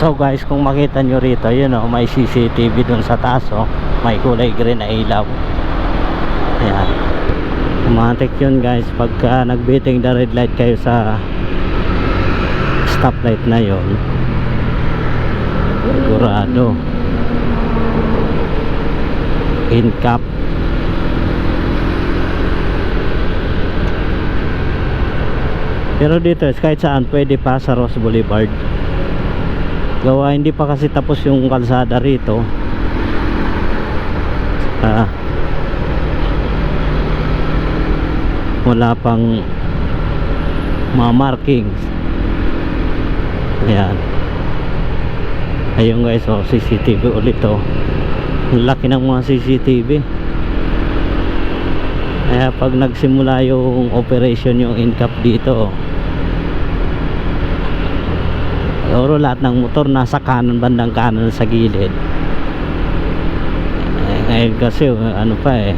So guys, kung makita nyo rito, yun o, may CCTV dun sa taas o, may kulay green na ilaw. Ayan, automatic yun guys. Pagka nagbiting the red light kayo sa stoplight na yun, sigurado in cap. Pero dito kahit saan pwede pa sa Ross Boulevard. Gawa hindi pa kasi tapos yung kalsada rito. Wala pang mga markings. Ayan. Ayun guys, oh, CCTV ulit oh. Ang laki ng mga CCTV. Kaya pag nagsimula yung operation yung in-cap dito oh, siguro lahat ng motor nasa kanan, bandang kanan sa gilid. Ngayon kasi ano pa